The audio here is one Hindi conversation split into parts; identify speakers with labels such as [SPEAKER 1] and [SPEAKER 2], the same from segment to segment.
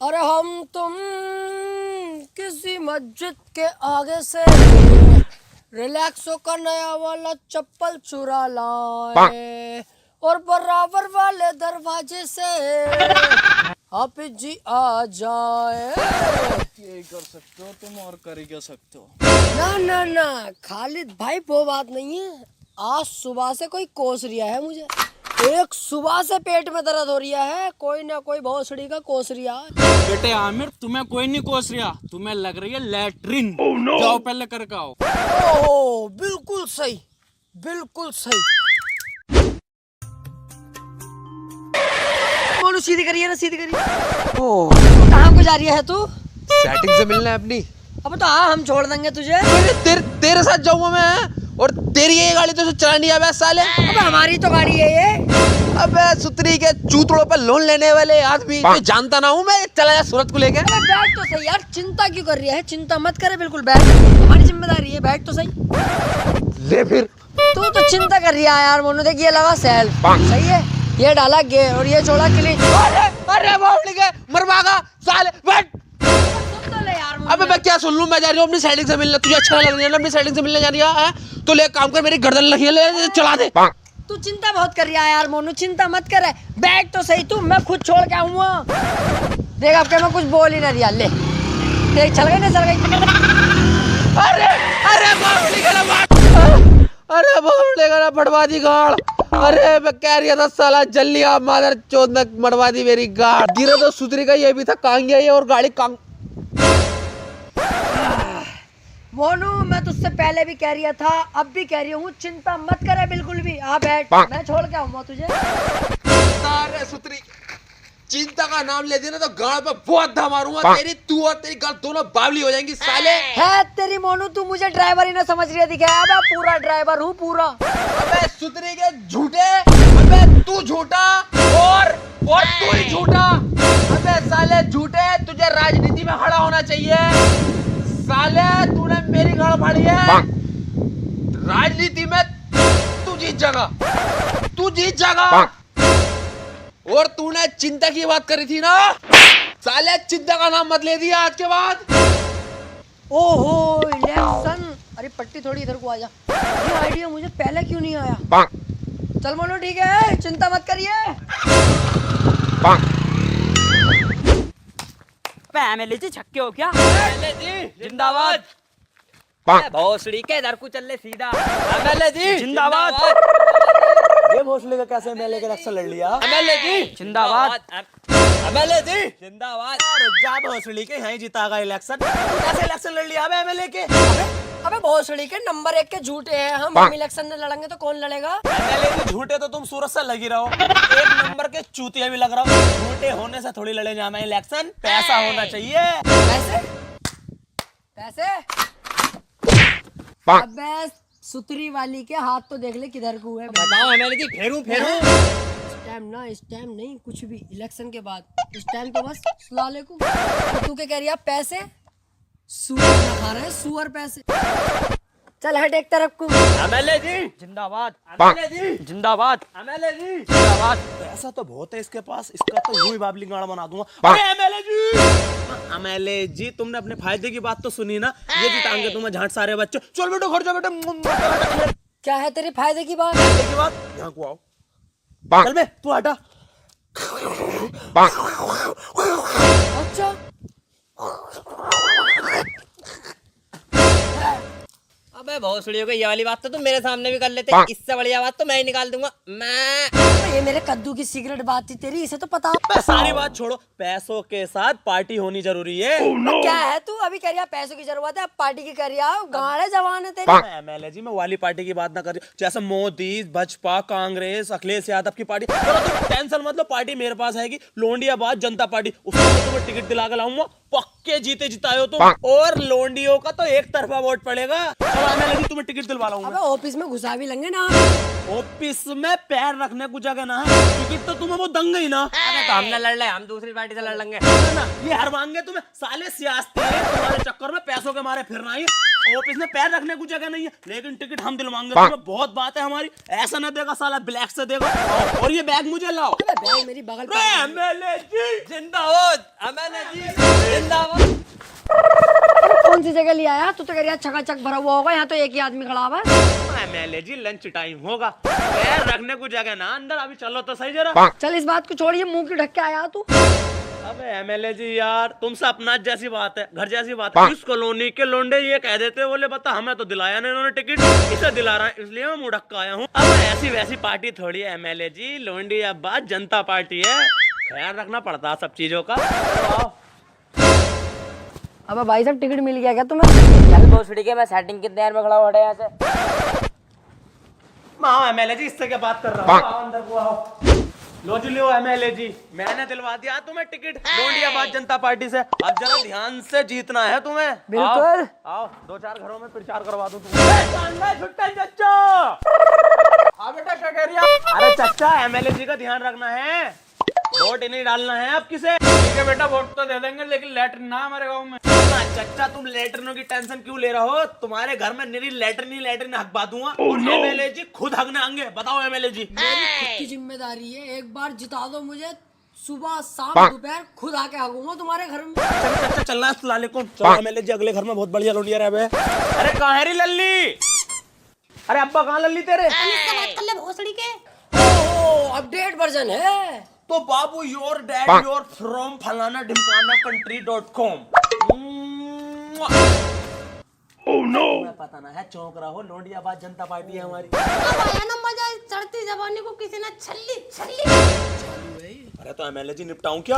[SPEAKER 1] अरे हम तुम किसी मस्जिद के आगे से रिलैक्स होकर नया वाला चप्पल चुरा लाए और बराबर वाले दरवाजे से हाफिज जी आ जाए।
[SPEAKER 2] यही कर सकते हो तुम, और कर ही क्या सकते हो।
[SPEAKER 1] ना ना ना खालिद भाई वो बात नहीं है। आज सुबह से कोई कोस रिया है मुझे, एक सुबह से पेट में दर्द हो रिया है, कोई ना कोई भोसड़ी का कोस रिया है।
[SPEAKER 2] बेटे आमिर, तुम्हें कोई नहीं कोस रिया, तुम्हें लग रही है लैट्रिन। जाओ पहले करके आओ।
[SPEAKER 1] ओह बिल्कुल सही, बिल्कुल सही। मोनू सीधी करिए ना, सीधी करिए।
[SPEAKER 3] ओह,
[SPEAKER 1] कहाँ को जा रही है तू?
[SPEAKER 3] सेटिंग से मिलना है अपनी।
[SPEAKER 1] अब तो हाँ हम छोड़ देंगे तुझे।
[SPEAKER 3] तेरे साथ जाऊंगा मैं, और तेरी ये गाड़ी तो चलानी है साले।
[SPEAKER 1] अब हमारी तो गाड़ी है ये।
[SPEAKER 3] अबे सुतरी के चूतड़ों पे लोन लेने वाले आदमी को जानता ना हूँ मैं। चला जा सूरत को लेके।
[SPEAKER 1] अबे बैठ तो सही यार, चिंता क्यों कर रही है? चिंता मत करे, बिल्कुल बैठ, हमारी जिम्मेदारी है, बैठ तो सही।
[SPEAKER 3] ले फिर।
[SPEAKER 1] तू तो चिंता कर रही है यार मोनू। देख ये लगा सेल, सही है, ये डाला गे और ये छोड़ा क्लीच।
[SPEAKER 3] अरे बावली के मरवागा साले, बैठ। अबे मैं क्या सुन लूं? मैं जा रही हूँ अपनी साइडिंग से मिलने। तुझे अच्छा लग रहा है अपनी साइडिंग से मिलने जा रही है? तो ले काम कर, मेरी गर्दन लगी है, ले चला दे।
[SPEAKER 1] तू चिंता बहुत कर रहा है यार मोनू, चिंता मत कर। बैठ तो सही तू, मैं खुद छोड़ के आऊंगा। देख अब क्या मैं कुछ बोल ही ना दिया। ले देख, चल गई ना, चल गई।
[SPEAKER 3] अरे अरे बावली का मरवा दी गाड़। अरे मैं कह रही था साला जल्दी आ, मादर चोद ने मरवा दी मेरी गाड़। गिरा तो सुतरी का ये भी था, कहाँ गया ये? और गाड़ी कहाँ?
[SPEAKER 1] मोनू मैं तुझसे पहले भी कह रहा था, अब भी कह रही हूँ, चिंता मत करे बिल्कुल भी। आ बैठ, मैं छोड़ के आऊंगा तुझे।
[SPEAKER 3] अरे सुतरी, चिंता का नाम ले देना तो गाड़ पे बहुत धा मारूंगा तेरी। तू और तेरी गाड़ दोनों बावली हो जाएंगी साले।
[SPEAKER 1] है तेरी मोनू, तू मुझे ड्राइवर ही ना समझ रही है। दिखा मैं पूरा ड्राइवर हूँ, पूरा।
[SPEAKER 3] अबे सुतरी के झूठे, अबे तू झूठा और तू ही झूठा। अबे साले झूठे, तुझे राजनीति में खड़ा होना चाहिए। साले तूने मेरी गाड़ फाड़ी है, राजनीति में तू जीत जाएगा, तू जीत जाएगा। और तूने चिंता की बात करी थी ना साले, चिंता का नाम मत ले दिया आज के बाद।
[SPEAKER 1] ओहो इलेक्शन, अरे पट्टी थोड़ी इधर को आ जा। ये आइडिया मुझे पहले क्यों नहीं आया? चल मोनू ठीक है, चिंता मत करिए।
[SPEAKER 4] एमएलए जी छक्के हो क्या?
[SPEAKER 2] एमएलए जी
[SPEAKER 4] जिंदाबाद। भोसड़ी के इधर को चल ले सीधा।
[SPEAKER 2] एमएलए जी
[SPEAKER 4] जिंदाबाद।
[SPEAKER 2] ये भोसले का कैसे एमएलए का इलेक्शन लड़ लिया? एमएलए जी
[SPEAKER 4] जिंदाबाद।
[SPEAKER 2] एमएलए जी
[SPEAKER 4] जिंदाबाद।
[SPEAKER 2] रुक जा, भोसड़ी के यहीं जीतागा इलेक्शन। कैसे इलेक्शन लड़ लिया एमएलए के?
[SPEAKER 1] अबे भोसड़ी के नंबर 1 के झूठे हैं हम इलेक्शन में लड़ेंगे तो कौन लड़ेगा?
[SPEAKER 2] एमएलए जी झूठे तो तुम सूरत से लगी रहो, एक नंबर के चूतिया भी लग रहा हो। झूठे होने से थोड़ी लड़े जाना इलेक्शन, पैसा होना चाहिए।
[SPEAKER 1] पैसे पैसे। अबे सुतरी वाली के हाथ तो देख ले किधर को है।
[SPEAKER 4] बताओ एमएलए जी, फेरू फेरू।
[SPEAKER 1] इस टाइम ना, इस टाइम नहीं, कुछ भी इलेक्शन के बाद। इस टाइम तो बस सुलाले को। तू क्या कह रही है? पैसे सुअर ना खा रहे हैं, सुअर पैसे। चल हट एक तरफ को।
[SPEAKER 2] एमएलए जी
[SPEAKER 4] जिंदाबाद।
[SPEAKER 2] एमएलए जी
[SPEAKER 4] जिंदाबाद।
[SPEAKER 2] एमएलए जी
[SPEAKER 4] जिंदाबाद।
[SPEAKER 2] पैसा तो बहुत है इसके पास, इसका तो यूं ही बाबली गाड़ा बना दूंगा। अरे एमएलए जी, एमएलए जी तुमने अपने फायदे की बात तो सुनी ना, ये जिताएंगे तुम्हें झांट सारे बच्चे। चल बेटो घर जा बेटा।
[SPEAKER 1] क्या है तेरे फायदे की बात?
[SPEAKER 2] फायदे की बात, यहाँ को आओ। चल बे तू हटा।
[SPEAKER 1] अच्छा
[SPEAKER 4] अबे भोसड़ियों को ये वाली बात तो तुम मेरे सामने भी कर लेते, इससे बढ़िया बात तो मैं ही निकाल दूंगा। मैं
[SPEAKER 1] ये मेरे कद्दू की सिगरेट बात थी तेरी, इसे तो पता।
[SPEAKER 2] सारी बात छोड़ो, पैसों के साथ पार्टी होनी जरूरी है।
[SPEAKER 1] क्या है तू अभी कह रही है पैसों की जरूरत है, अब पार्टी की कर रही है? गाड़े जवान है तेरी।
[SPEAKER 2] एमएलए जी मैं वाली पार्टी की बात ना कर रही, जैसे मोदी, भाजपा, कांग्रेस, अखिलेश यादव की पार्टी। तो तुम टेंशन मत लो, पार्टी मेरे पास है। लोंडियाबाद जनता पार्टी, उसको मैं तुम्हें टिकट दिला के लाऊंगा। पक्के जीते जितायो तुम। और लोंडियों का तो एक तरफा वोट पड़ेगा। एमएलए जी तुम्हें टिकट दिलवा लाऊंगा।
[SPEAKER 1] अबे ऑफिस में घुसा भी लेंगे ना।
[SPEAKER 2] ऑफिस में पैर रखने को जगह ना है, टिकट तो तुम्हें वो दंग ही ना।
[SPEAKER 4] अरे तो हम ना लड़ ले, हम दूसरी पार्टी से लड़ लेंगे।
[SPEAKER 2] ना ये हरवाएंगे तुम्हें साले, सियासत है तुम्हारे चक्कर में पैसों के मारे फिरना ही। ऑफिस में पैर रखने को जगह नहीं है, लेकिन टिकट हम दिलवाएंगे तुम्हें। बहुत बात है हमारी, ऐसा ना देगा साला, ब्लैक से देगा। और ये बैग मुझे लाओ।
[SPEAKER 1] बैग मेरी बगल पे।
[SPEAKER 2] एमएलए जी
[SPEAKER 4] जिंदाबाद, एमएलए जी जिंदाबाद।
[SPEAKER 1] कौन सी जगह ले आया तू? तो कह रहा चकाचक भरा हुआ होगा, यहाँ तो एक ही आदमी खड़ा हुआ है।
[SPEAKER 2] एमएलए जी लंच टाइम होगा, पैर रखने को जगह ना अंदर। अभी चलो तो सही जरा।
[SPEAKER 1] चल इस बात को छोड़िए, मुंह क्यों ढक के आया तू?
[SPEAKER 2] अबे एमएलए जी यार, तुमसे अपना जैसी बात है, घर जैसी बात है। इस कॉलोनी के लोंडे ये कह देते, बोले बता हमें तो दिलाया नहीं इन्होंने टिकट, इसे दिला रहा है, इसलिए मैं मुंह ढक के आया हूँ। अब ऐसी वैसी पार्टी थोड़ी है एमएलए जी, लोंडी अब बात जनता पार्टी है, ख्याल रखना पड़ता है सब चीजों का। चलो आओ।
[SPEAKER 1] अबे भाई साहब टिकट मिल गया क्या तुम्हें?
[SPEAKER 4] चल भोसड़ी के, मैं सेटिंग कितने देर में खड़ा हूँ, हटे यहाँ से।
[SPEAKER 2] आओ एमएलए जी, इससे क्या बात कर रहा हूँ, आओ अंदर को आओ। लो जी लो एमएलए जी, मैंने दिलवा दिया तुम्हें टिकट लोंडियाबाद जनता पार्टी से। अब जरा ध्यान से जीतना है तुम्हें।
[SPEAKER 1] बिल्कुल।
[SPEAKER 2] आओ 2-4 घरों में प्रचार करवा दूं तुम्हें। छुट्टा चच्चा। हाँ बेटा क्या कह रही है? अरे चच्चा एमएलए जी का ध्यान रखना है, वोट नहीं डालना है अब किसे।
[SPEAKER 3] ठीक है बेटा, वोट तो दे देंगे, लेकिन लैट्रिन ना हमारे गाँव में।
[SPEAKER 2] चच्चा तुम लेटरिनों की टेंशन क्यों ले रहे हो? तुम्हारे घर में निरी लेटरिन हकवा दूंगा। और एमएलए जी खुद हकने आएंगे। बताओ एमएलए जी।
[SPEAKER 1] मेरी खुद की जिम्मेदारी है, एक बार जिता दो मुझे, सुबह शाम दोपहर खुद आके हगूंगा तुम्हारे घर में।
[SPEAKER 2] चल चलना है लाले को। चलो एमएलए जी अगले घर में बहुत बढ़िया लोंडिया रहे। अरे कहाँ है री लल्ली? अरे अब्बा कहाँ लल्ली तेरे?
[SPEAKER 1] ओह अपडेट वर्जन है।
[SPEAKER 2] तो बाबू योर डैड योर फ्रॉम फलाना ढिमकाना country.com। ओह नो, पता ना है, चौंक रहा हो, लोंडियाबाद जनता पार्टी है हमारी।
[SPEAKER 5] अब आया ना मजा, चढ़ती जवानी को किसी ने छल्ली छल्ली।
[SPEAKER 2] अरे तो एमएलए जी निपटाऊं क्या?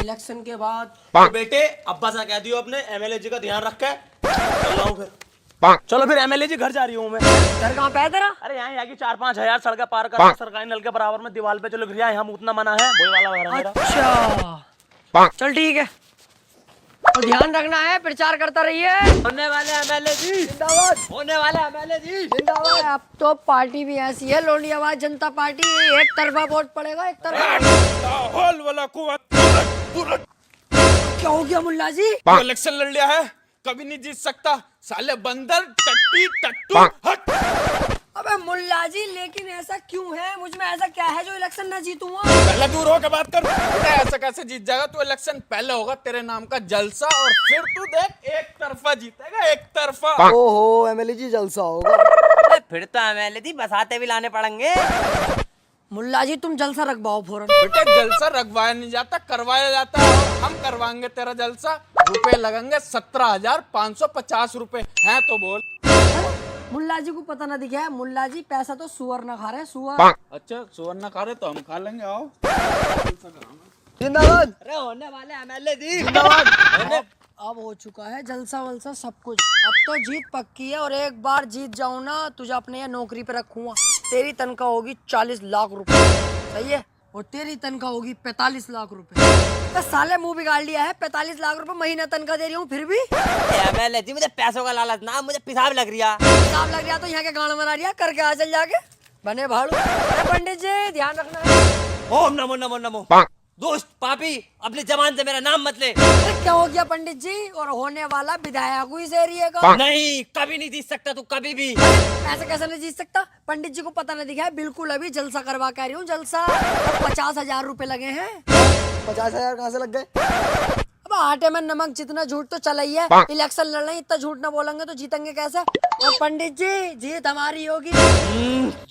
[SPEAKER 1] इलेक्शन के बाद
[SPEAKER 2] तो बेटे अब्बा से कह दियो अपने, एमएलए जी का ध्यान रख के चल रहा हूं फिर। चलो फिर एमएलए जी घर जा रही हूँ मैं।
[SPEAKER 1] घर कहाँ पे है तेरा?
[SPEAKER 2] अरे यहाँ की 4-5 हजार सड़कें पार कर सरकारी नल के बराबर में दीवार पे चलो गिरिया, यहाँ उतना मना है, वही वाला घर है मेरा।
[SPEAKER 1] अच्छा चल ठीक है, और ध्यान रखना है, प्रचार करता रहिए।
[SPEAKER 4] होने वाले एमएलए जी
[SPEAKER 1] जिंदाबाद,
[SPEAKER 4] होने वाले एमएलए जी
[SPEAKER 1] जिंदाबाद। अब तो पार्टी भी ऐसी है, लोंडियाबाद जनता पार्टी, एक तरफा वोट पड़ेगा, एक तरफा। क्या हो गया मुल्ला जी?
[SPEAKER 3] इलेक्शन लड़ लिया है, कभी नहीं जीत सकता साले बंदर टट्टी टट्टू हट।
[SPEAKER 1] अबे मुल्ला जी लेकिन ऐसा क्यों है? मुझ में ऐसा क्या है जो इलेक्शन ना जीतूंगा?
[SPEAKER 3] पहले दूर होकर बात कर बेटा, ऐसा कैसे जीत जाएगा तू? इलेक्शन पहले होगा तेरे नाम का जलसा, और फिर तू देख एक तरफा जीतेगा, एक तरफा।
[SPEAKER 1] ओहो एमएलए जी जलसा होगा।
[SPEAKER 4] फिर तो एमएलए जी बसाते भी लाने पड़ेंगे।
[SPEAKER 1] मुल्ला जी तुम जलसा रखवाओ फौरन।
[SPEAKER 3] बेटे जलसा रखवाया नहीं जाता, करवाया जाता है, और हम करवाएंगे तेरा जलसा। रुपए लगेंगे 17,550 रुपए हैं तो बोल।
[SPEAKER 1] मुल्ला जी को पता ना दिखा है, मुल्ला जी पैसा तो सुअर ना खा रहे, सुअर।
[SPEAKER 3] अच्छा सुवर्ण खा रहे तो हम खा लेंगे, आओ।
[SPEAKER 1] जिंदाबाद।
[SPEAKER 4] अरे होने वाले एमएलए जी
[SPEAKER 1] अब हो चुका है जलसा वलसा सब कुछ, अब तो जीत पक्की है, और एक बार जीत जाऊं ना तुझे अपने यहाँ नौकरी पे रखूंगा। तेरी तनख्वाह होगी 40 लाख रुपए, सही है, और तेरी तनख्वाह होगी 45 लाख रुपए। तो साले मुंह बिगाड़ लिया है, 45 लाख रुपए महीना तनख्वाह दे रही हूँ फिर भी
[SPEAKER 4] एमएलए जी मुझे पैसों का लालच ना, मुझे पेशाब लग रहा।
[SPEAKER 1] हिसाब लग गया तो यहाँ के गाँव मना रिया करके आ चल जाके बने भाड़ू। अरे पंडित जी ध्यान रखना है।
[SPEAKER 4] ओम नमो नमो नमो। दोस्त पापी अपनी जबान से मेरा नाम मत ले।
[SPEAKER 1] अरे क्या हो गया पंडित जी? और होने वाला विधायक हुई इस एरिया का।
[SPEAKER 4] नहीं कभी नहीं जीत सकता तू, कभी भी।
[SPEAKER 1] ऐसे कैसे नहीं जीत सकता? पंडित जी को पता नहीं दिखा है, बिल्कुल अभी जलसा करवा के आ रही हूँ, जलसा। 50,000 रुपए लगे हैं।
[SPEAKER 6] 50,000 कहाँ से लग गए?
[SPEAKER 1] अब आटे में नमक जितना झूठ तो चला ही है, इलेक्शन लड़ रहे हैं, इतना झूठ ना बोलेंगे तो जीतेंगे कैसे? और पंडित जी जीत हमारी होगी।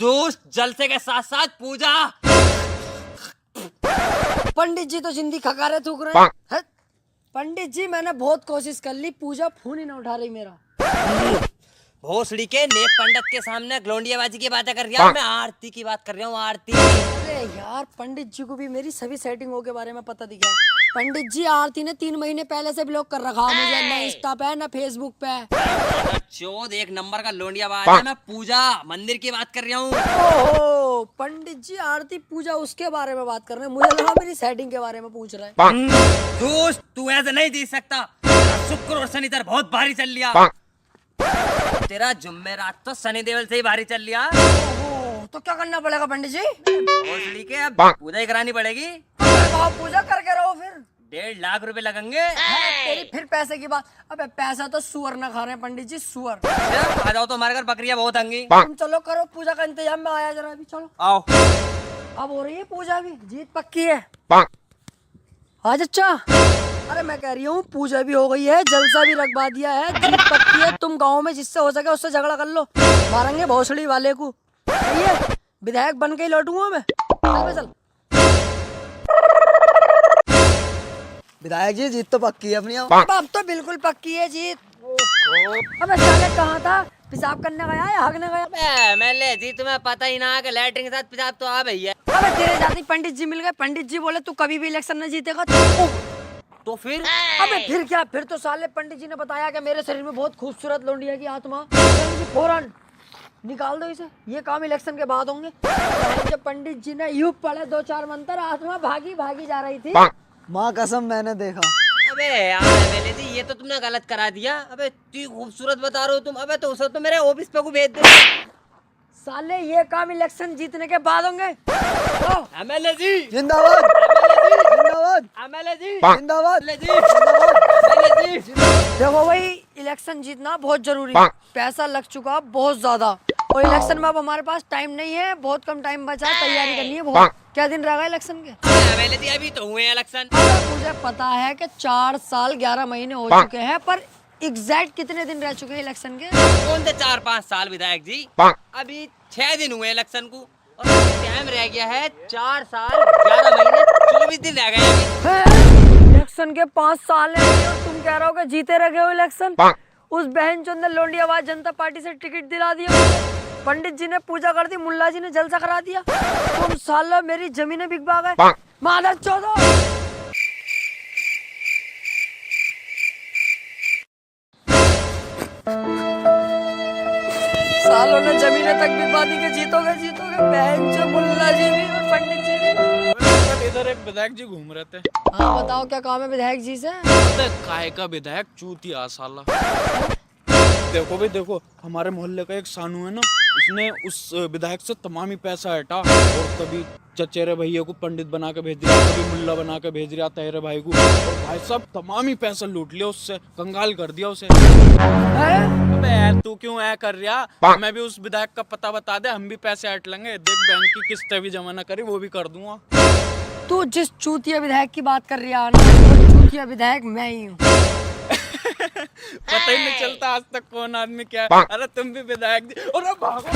[SPEAKER 4] दोस्त जलसे के साथ साथ पूजा।
[SPEAKER 1] पंडित जी तो जिंदगी खकारे थूक रहे हैं। हट। पंडित जी मैंने बहुत कोशिश कर ली, पूजा फोन ही ना उठा रही मेरा।
[SPEAKER 4] भोसड़ी के नेक पंडित के सामने ग्लोंडियाबाजी की बातें कर रहा हूँ, मैं आरती की बात कर रहा हूँ, आरती।
[SPEAKER 1] अरे यार पंडित जी को भी मेरी सभी सेटिंगों के बारे में पता दिखा है। पंडित जी आरती ने 3 महीने पहले से ब्लॉक कर रखा मुझे, ना इंस्टा पे ना फेसबुक पे।
[SPEAKER 4] चौथ एक नंबर का लोंडियाबाज है, मैं पूजा मंदिर की बात कर रहा हूँ।
[SPEAKER 1] ओहो पंडित जी आरती पूजा उसके बारे में बात कर रहे हैं, मुझे लगा मेरी सेटिंग के बारे में पूछ रहे हैं।
[SPEAKER 4] दोस्त तू ऐसे नहीं जीत सकता, शुक्र और शनि तेरा बहुत भारी चल लिया। तेरा जुम्मेरात तो शनि देवल से ही भारी चल लिया।
[SPEAKER 1] ओहो तो क्या करना पड़ेगा पंडित जी?
[SPEAKER 4] भोसड़ी के अब पूजा ही करानी पड़ेगी।
[SPEAKER 1] आप पूजा करके रहो फिर।
[SPEAKER 4] 1.5 लाख रुपए लगेंगे।
[SPEAKER 1] तेरी फिर पैसे की बात। अबे पैसा तो सुअर ना खा रहे हैं पंडित जी, सुअर।
[SPEAKER 4] आ जाओ तो हमारे घर बकरियां बहुत होंगी।
[SPEAKER 1] तुम चलो करो पूजा का इंतजाम, में आया जरा अभी, चलो।
[SPEAKER 4] आओ।
[SPEAKER 1] अब हो रही है पूजा भी, जीत पक्की है। आज अच्छा, अरे मैं कह रही हूँ पूजा भी हो गई है, जलसा भी रखवा दिया है, जीत पक्की है। तुम गांव में जिससे हो सके उससे झगड़ा कर लो, मारेंगे भोसड़ी वाले को। सही है, विधायक बन के ही लौटूंगा मैं। चल बे चल।
[SPEAKER 6] विधायक जी जीत तो पक्की है अपनी।
[SPEAKER 1] अब तो बिल्कुल पक्की है जीत। अबे साले कहाँ था, पेशाब करने गया या हगने गया?
[SPEAKER 4] एमएलए जी तुम्हें पता ही ना कि लैट्रिन के साथ पेशाब तो आ भैया।
[SPEAKER 1] अबे तेरे जाती पंडित जी मिल गए, पंडित जी बोले तू कभी भी इलेक्शन में जीतेगा
[SPEAKER 4] तो फिर
[SPEAKER 1] अबे फिर क्या, फिर तो साले पंडित जी ने बताया कि मेरे शरीर में बहुत खूबसूरत लौंडिया की आत्मा, फौरन निकाल दो इसे, ये काम इलेक्शन के बाद होंगे। जब पंडित जी ने यूं पढ़े 2-4 मंत्र, आत्मा भागी भागी जा रही थी।
[SPEAKER 6] माँ कसम मैंने देखा।
[SPEAKER 4] अबे यार एमएलए जी ये तो तुमने गलत करा दिया। अबे तू खूबसूरत बता रहे हो तुम, अबे तो उसे तो मेरे ऑफिस पे को भेज दे।
[SPEAKER 1] साले ये काम इलेक्शन जीतने के बाद होंगे।
[SPEAKER 4] एमएलए जी
[SPEAKER 6] जिंदाबाद, जिंदाबाद,
[SPEAKER 4] एमएलए जी
[SPEAKER 6] जिंदाबाद,
[SPEAKER 4] एमएलए जी।
[SPEAKER 1] देखो भाई, इलेक्शन जीतना बहुत जरूरी है, पैसा लग चुका बहुत ज्यादा, और इलेक्शन में अब हमारे पास टाइम नहीं है, बहुत कम टाइम बचा है, तैयारी करनी है बहुत। क्या दिन रह गए इलेक्शन के?
[SPEAKER 4] एमएलए जी अभी तो हुए इलेक्शन।
[SPEAKER 1] मुझे पता है कि 4 साल 11 महीने हो चुके हैं, पर एग्जैक्ट कितने दिन रह चुके हैं इलेक्शन के?
[SPEAKER 4] कौन से 4-5 साल विधायक जी, अभी 6 दिन हुए इलेक्शन को, और टाइम रह गया है 4 साल 11 महीने 24 दिन रह गए अभी।
[SPEAKER 1] इलेक्शन के 5 साल है और तुम कह रहे हो कि जीते रह गए हो इलेक्शन। उस बहन चोद ने लोंडियाबाद जनता पार्टी से टिकट दिला दिया मुझे। पंडित जी ने पूजा कर दी, मुल्ला जी ने जलसा करा दिया, तुम साला मेरी जमीनें बिकवा गए। मादर चौदो, सालों ने जमीनें तक बिकवा दी कि जीतोगे जीतोगे। बहन चो मुल्ला जी भी और पंडित जी भी।
[SPEAKER 7] इधर एक विधायक जी घूम रहे थे।
[SPEAKER 1] हाँ बताओ क्या काम है विधायक जी से?
[SPEAKER 7] अबे काहे का विधायक चूतिया साला। देखो भाई देखो, हमारे मोहल्ले का एक सानू है ना, उसने उस विधायक से तमामी पैसा हटा, और कभी चचेरे भैया को पंडित बना के भेज दिया, कभी मुल्ला बना के भेज दिया तेरे भाई को, और भाई साहब तमामी पैसा लूट लिया उससे, कंगाल कर दिया उसे। अबे यार तू क्यों ऐ कर रहा, हमें भी उस विधायक का पता बता दे, हम भी पैसे हट लेंगे। देख बैंक की किस्तें भी जमा ना करी, वो भी कर दूंगा।
[SPEAKER 1] तू जिस चूतिया विधायक की बात कर रहा है ना, वो चूतिया विधायक मैं ही हूँ।
[SPEAKER 7] पता ही नहीं चलता आज तक कौन आदमी क्या है। अरे तुम भी विधायक और अब भागो।